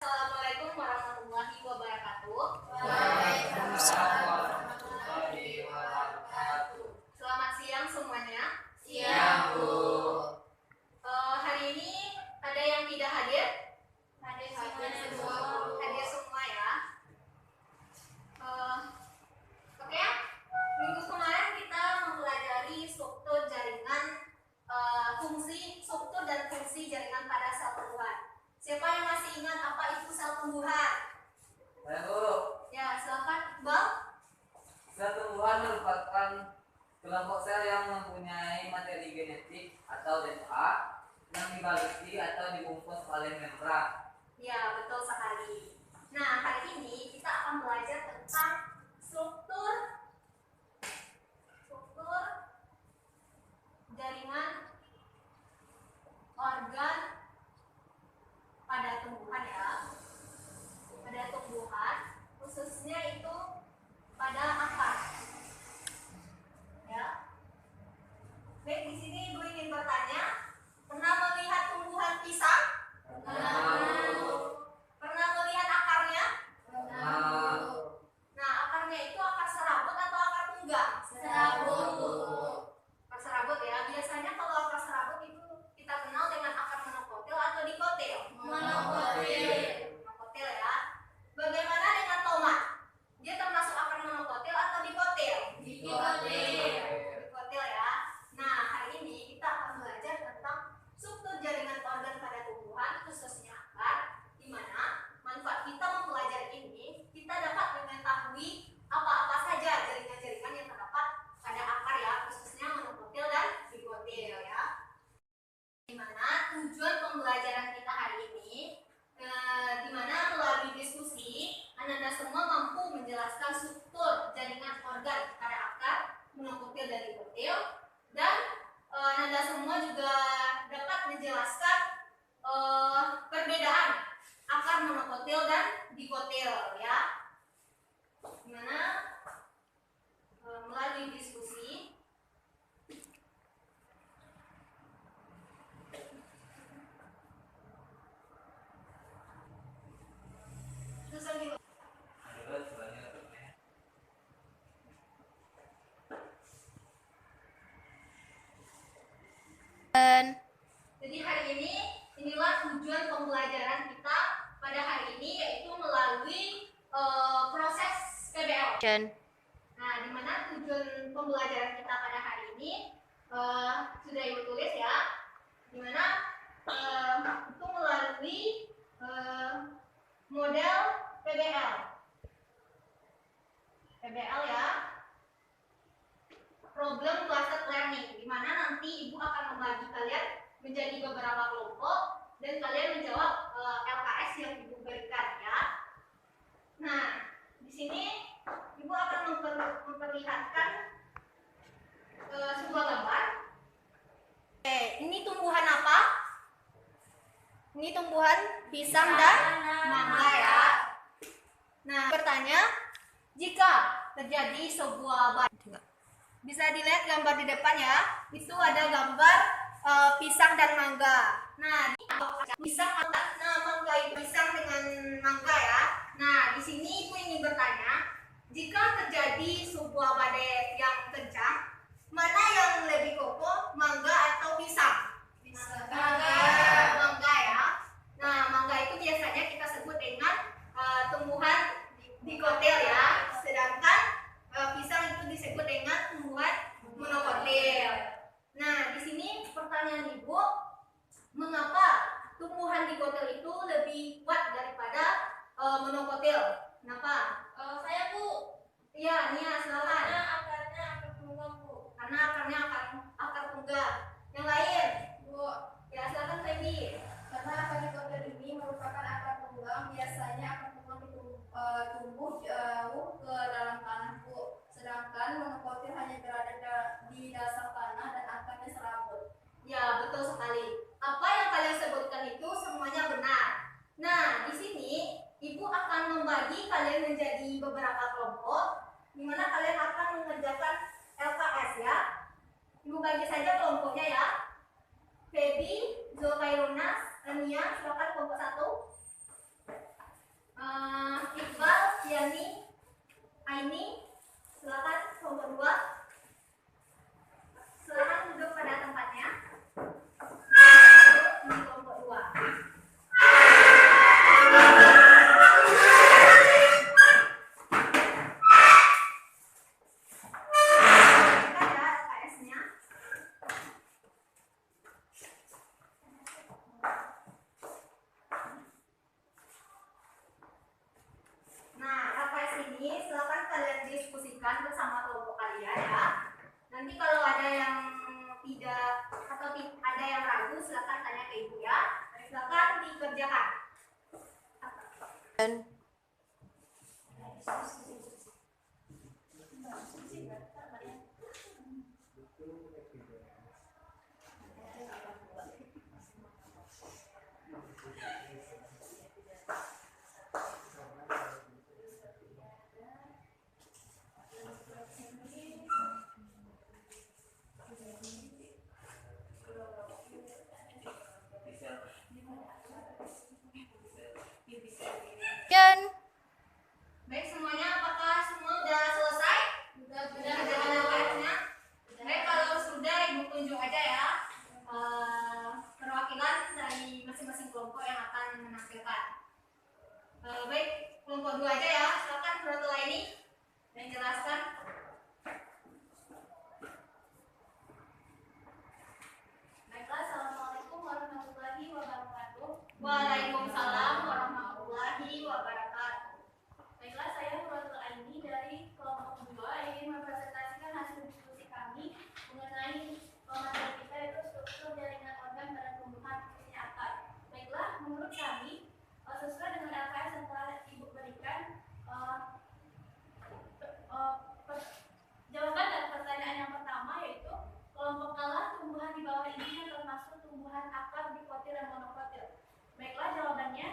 Assalamualaikum warahmatullahi wabarakatuh. Waalaikumsalam warahmatullahi wabarakatuh. Selamat siang semuanya. Siang, Bu. Hari ini ada yang tidak hadir? Hadir semua, Bu. Hadir semua ya. Oke ya. Minggu kemarin kita mempelajari struktur jaringan, fungsi struktur dan fungsi jaringan pada sel tumbuhan. Siapa yang masih ingat apa itu sel tumbuhan? Saya, Bu. Ya, silakan Iqbal. Sel tumbuhan merupakan kelompok sel yang mempunyai materi genetik atau DNA yang dibaliki atau dibungkus oleh membran. Ya, betul sekali. Nah, hari ini kita akan belajar tentang struktur jaringan organ pada tumbuhan ya. Pada tumbuhan, khususnya itu pada akar. Ya. Baik, di sini Ibu ingin bertanya, pernah melihat tumbuhan pisang? Pernah melihat akarnya? Nah, akarnya itu akar serabut atau akar tunggang? Akar serabut ya. Biasanya kalau akar serabut itu kita kenal dengan akar monokotil atau dikotil. Monokotil ya. Bagaimana dengan tomat? Dia termasuk akar monokotil atau dikotil? Dikotil ya. Nah, hari ini kita akan belajar tentang struktur jaringan organ pada tumbuhan, khususnya akar, di mana manfaat kita mempelajari ini, kita dapat mengetahui apa-apa saja jaringan-jaringan yang terdapat pada akar ya, khususnya monokotil dan dikotil ya. Di mana tujuan pembelajaran kita hari ini, di mana melalui diskusi, Anda semua mampu menjelaskan struktur jaringan organ pada akar, monokotil dan dikotil, dan Anda semua juga dapat menjelaskan perbedaan akar monokotil dan dikotil ya. Dimana melalui diskusi jadi hari ini inilah tujuan pembelajaran kita pada hari ini, yaitu melalui proses PBL. Nah, di mana tujuan pembelajaran kita pada hari ini sudah Ibu tulis ya, di mana itu melalui model PBL. PBL ya, problem cluster learning, di mana nanti Ibu akan membagi kalian menjadi beberapa kelompok dan kalian menjawab LKS yang Ibu berikan ya. Nah, di sini Ibu akan memperlihatkan sebuah gambar. Ini tumbuhan apa? Ini tumbuhan pisang dan mangga ya. Nah, bertanya, jika terjadi sebuah bisa dilihat gambar di depan ya. Itu ada gambar pisang dan mangga. Nah, pisang, mangga itu pisang dengan mangga ya. Nah, di sini Ibu ingin bertanya, jika terjadi sebuah badai yang kencang, mana yang lebih kokoh, mangga atau pisang? Mangga ya. Nah, mangga itu biasanya kita sebut dengan tumbuhan dikotil ya. Sedangkan pisang itu disebut dengan tumbuhan monokotil. Nah, di sini pertanyaan Ibu, mengapa tumbuhan dikotil itu lebih kuat daripada monokotil? Kenapa? Saya, Bu. Iya, Nia, silakan. Karena akarnya akar tunggang, Bu. Karena akarnya akar tunggang. Yang lain? Bu, Ya, silakan Feby. karena akar dikotil ini merupakan akar tunggang, biasanya akar tunggang tumbuh jauh ke dalam tanah, Bu. Sedangkan monokotil hanya berada di dasar tanah dan akarnya serabut. Ya, betul sekali. Apa yang kalian sebutkan itu semuanya benar. Nah, di sini Ibu akan membagi kalian menjadi beberapa kelompok, di mana kalian akan mengerjakan LKS ya. Ibu bagi saja kelompoknya ya. Feby, Zulkairunas, Ania, silakan kelompok 1. ada yang tidak atau ada yang ragu, silakan tanya ke ibu ya. Silakan dikerjakan. Baik semuanya, apakah semua sudah selesai? Sudah dengan LKS-nya? Baik, kalau sudah ibu tunjuk aja ya perwakilan dari masing-masing kelompok yang akan menampilkan. Baik, kelompok 2 aja ya. Silakan Broto ini yang jelaskan. Baiklah, assalamualaikum warahmatullahi wabarakatuh. Waalaikumsalam warahmatullahi wabarakatuh. Baiklah, saya Nurul Aini dari kelompok 2 ingin mempresentasikan hasil diskusi kami mengenai materi kita yaitu struktur jaringan organ pada tumbuhan khususnya akar. Baiklah, menurut kami sesuai dengan LKS yang telah Ibu berikan, jawaban dari pertanyaan yang pertama yaitu kelompok kalah tumbuhan di bawah ini yang termasuk tumbuhan akar dikotil dan monokotil. Baiklah, jawabannya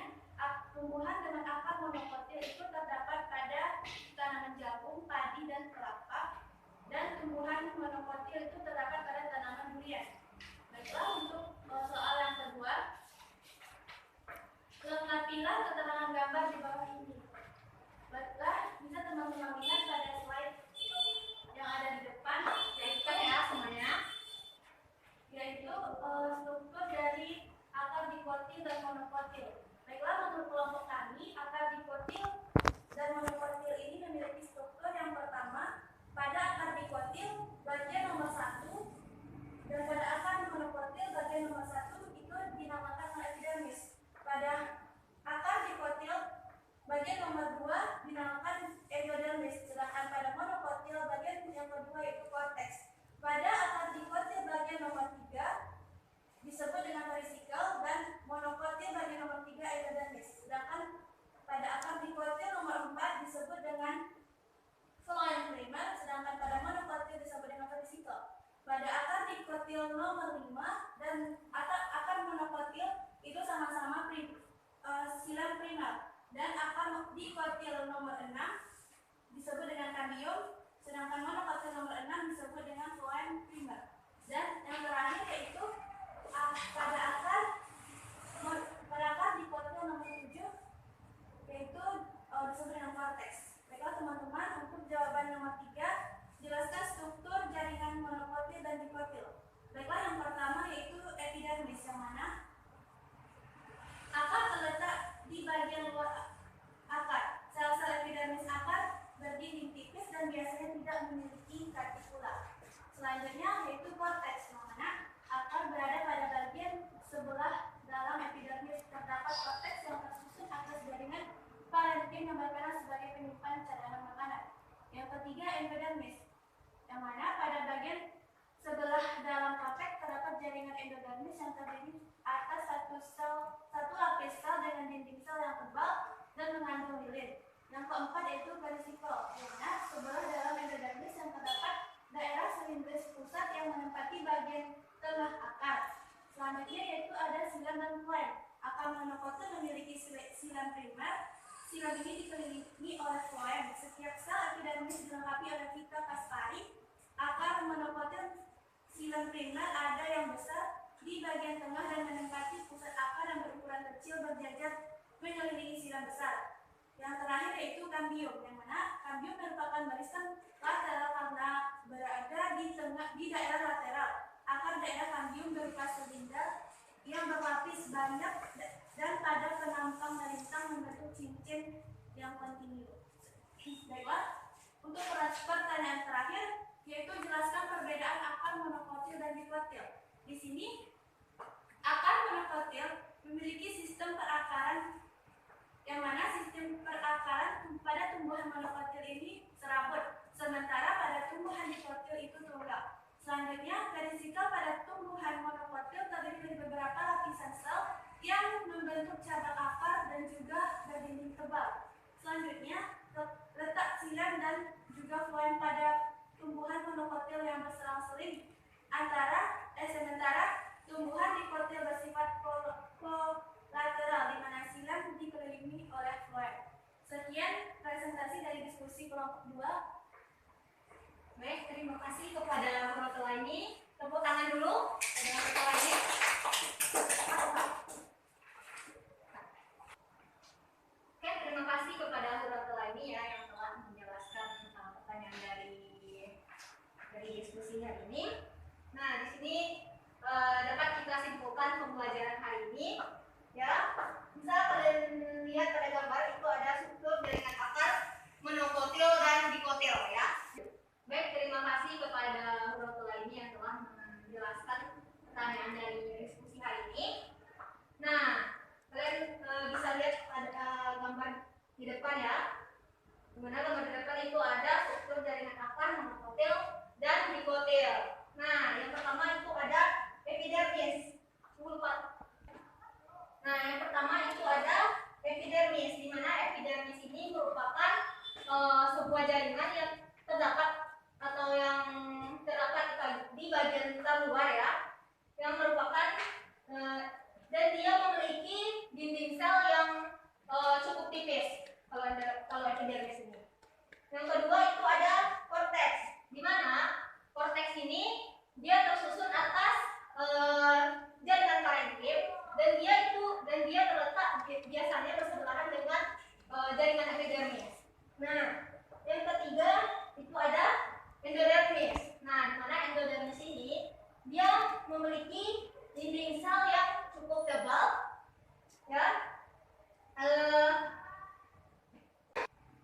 tumbuhan dengan akar monokotil itu terdapat pada tanaman jagung, padi, dan kelapa, dan tumbuhan monokotil itu terdapat pada tanaman durian. Baiklah, untuk soal yang kedua, lengkapilah keterangan gambar di bawah ini. Baiklah, bisa teman-teman lihat pada slide yang ada di depan, Baikkan ya semuanya. yaitu struktur dari akar dikotil dan monokotil. Baiklah, menurut kelompok kami, akar dikotil dan monokotil ini memiliki struktur yang pertama, pada akar dikotil bagian nomor 1 dan pada akar monokotil bagian nomor 1 itu dinamakan epidermis. Pada akar dikotil bagian nomor 2 dinamakan endodermis, sedangkan pada monokotil bagian yang kedua yaitu korteks. Pada akar dikotil bagian nomor 3 disebut dengan perisikal dan monokotil bagian nomor 3 endodermis. Sedangkan pada akar dikotil nomor 4 disebut dengan phloem primer, sedangkan pada monokotil disebut dengan perisikal. Pada akar dikotil nomor 5 dan akar monokotil itu sama-sama silam primer, dan akar dikotil nomor 6 disebut dengan kambium, sedangkan monokotil nomor 6 disebut dengan phloem primer. Dan yang terakhir yaitu pada akar dikotil nomor 7 yaitu disebut dengan korteks. Baiklah teman-teman, untuk jawaban nomor 3, jelaskan struktur jaringan monokotil dan dikotil. Baiklah, yang pertama yaitu epidermis, yang mana akar terletak di bagian luar akar. Sel-sel epidermis akar berdinding tipis dan biasanya tidak memiliki cuticula. Selanjutnya yaitu korteks, yang mana akar berada pada bagian sebelah dalam epidermis. Terdapat korteks yang tersusun atas jaringan parenkim yang berperan sebagai penyimpan cadangan makanan. Yang ketiga endodermis, yang mana pada bagian sebelah dalam korteks terdapat jaringan endodermis yang terdiri atas satu lapis sel dengan dinding sel yang tebal dan mengandung lilin. Yang keempat yaitu perisikal, yang mana sebelah dalam endodermis yang terdapat daerah silindris pusat yang menempati bagian tengah akar. Selanjutnya yaitu ada silam dan phloem. Akar monokotil memiliki silam primer. Silam ini dikelilingi oleh phloem. Setiap sel epidermis dilengkapi oleh pita kaspari. Akar monokotil silam primer ada yang besar di bagian tengah dan menempati pusat akar yang berukuran kecil berjajar mengelilingi silam besar. Yang terakhir yaitu kambium, yang mana kambium merupakan barisan lateral karena berada di daerah lateral. Akar daerah kambium berupa silinder yang berlapis banyak dan pada penampang melintang membentuk cincin yang kontinu. Baiklah, untuk pertanyaan terakhir yaitu jelaskan perbedaan akar monokotil dan dikotil. Di sini akar monokotil memiliki sistem perakaran, yang mana sistem perakaran pada tumbuhan monokotil ini serabut, sementara pada tumbuhan dikotil itu tunggal. Selanjutnya yang membentuk cabang akar dan juga berdinding tebal. Selanjutnya, letak silang dan juga floem pada tumbuhan monokotil yang berselang-seling. Sementara tumbuhan dikotil bersifat kolateral di mana silang dikelilingi oleh floem. Sekian presentasi dari diskusi kelompok 2. Baik, terima kasih kepada Hurotelaini. Tepuk tangan dulu pada Hurotelaini. Oke, terima kasih kepada Hurotelaini ya yang telah menjelaskan pertanyaan dari diskusi hari ini. Nah, di sini dapat kita simpulkan pembelajaran hari ini ya. Misal kalian lihat pada gambar itu ada struktur jaringan akar, monokotil dan dikotil ya. Baik, terima kasih kepada Hurotelaini yang telah menjelaskan pertanyaan dari diskusi hari ini. Nah, kalian bisa lihat pada gambar di depan ya. Dimana gambar di depan itu ada struktur jaringan akar, monokotil dan dikotil. Nah, yang pertama itu ada epidermis. Nah, yang pertama itu ada epidermis, di mana epidermis ini merupakan sebuah jaringan yang terdapat atau yang terdapat di bagian terluar ya, yang merupakan dan dia memiliki dinding sel yang cukup tipis kalau epidermis ini. Yang kedua itu ada korteks, di mana korteks ini dia tersusun atas jaringan parenkim dan dia terletak biasanya bersebelahan dengan jaringan epidermis. Nah, yang ketiga itu ada endodermis. Nah, di mana endodermis ini dia memiliki dinding sel yang cukup tebal ya.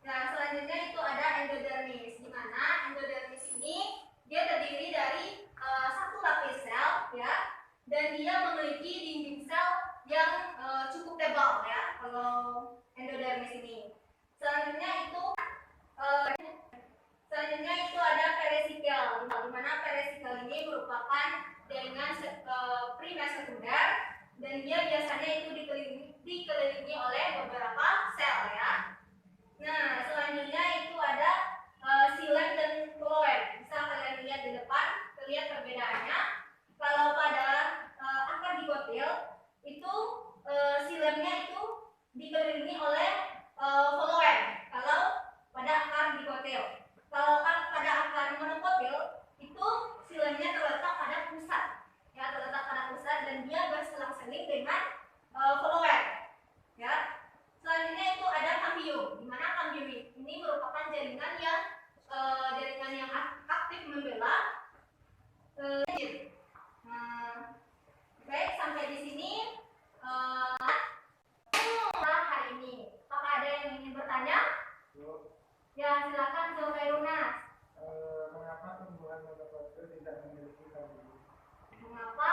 Nah, selanjutnya itu ada endodermis, di mana endodermis ini dia terdiri dari satu lapis sel ya, dan dia memiliki dinding sel yang cukup tebal ya kalau endodermis ini. Selanjutnya itu ada perisikel, di mana perisikel ini merupakan jaringan primer sekunder dan dia biasanya itu dikelilingi oleh beberapa sel ya. Nah, selanjutnya itu ada silem dan floem. Bisa kalian lihat di depan, terlihat perbedaannya. Kalau pada akar dikotil itu silemnya itu dikelilingi oleh floem. Kalau pada akar dikotil, kalau pada akar monokotil itu silemnya terletak pada pusat, ya, terletak pada pusat dan dia berselang-seling dengan floem, ya. Selanjutnya itu ada kambium, di mana kambium ini merupakan jaringan yang aktif membela. Baik, sampai di sini hari ini. Apakah ada yang ingin bertanya? Ya, silakan Zulkairunas. Mengapa tumbuhan monokotil tidak memiliki kambium? Mengapa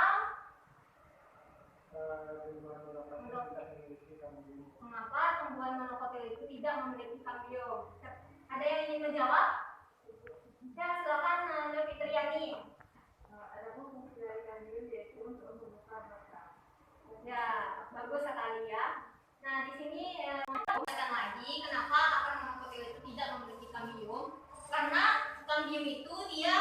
Tumbuhan monokotil tidak memiliki kambium. Mengapa tumbuhan monokotil itu tidak memiliki kambium? Ada yang ingin menjawab? Ya, silakan Fitriani. Ada fungsi dari kambium yaitu untuk membuka batang. Ya, bagus sekali ya. Nah, di sini katakan lagi kenapa akar monokotil itu tidak memiliki kambium? Karena kambium itu dia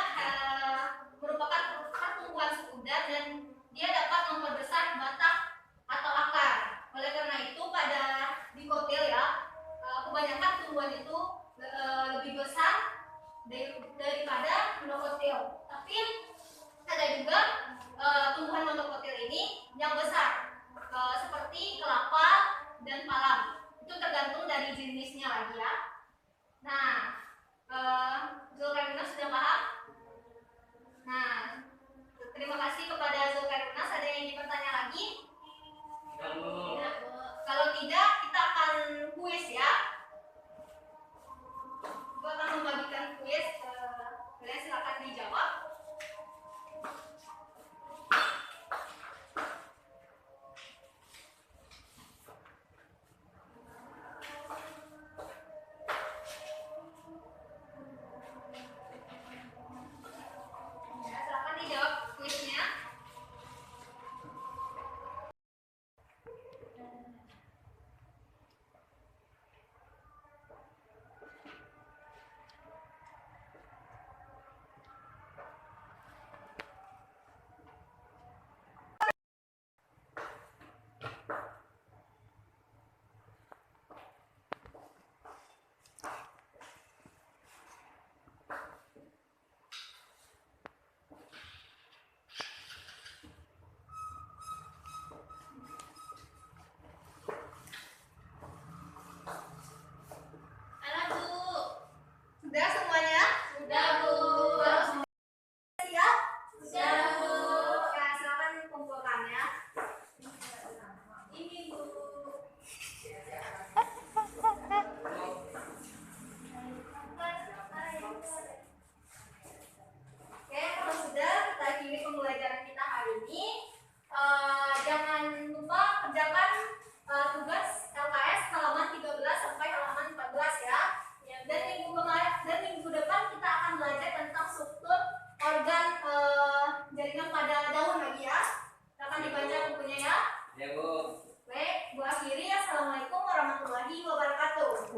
merupakan pertumbuhan sekunder dan dia dapat memperbesar batang atau akar. Oleh karena itu pada dikotil ya, kebanyakan tumbuhan itu lebih besar daripada monokotil. Tapi ada juga tumbuhan monokotil ini yang besar, seperti kelapa dan palam. Itu tergantung dari jenisnya lagi ya. Nah, Zulkarnas sudah paham? Nah, terima kasih kepada Zulkarnas. Ada yang ingin bertanya lagi? Nah, kalau tidak, kita akan kuis ya. Gue akan membagikan kuis. Kalian silakan dijawab.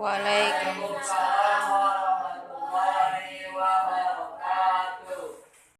Waalaikumsalam.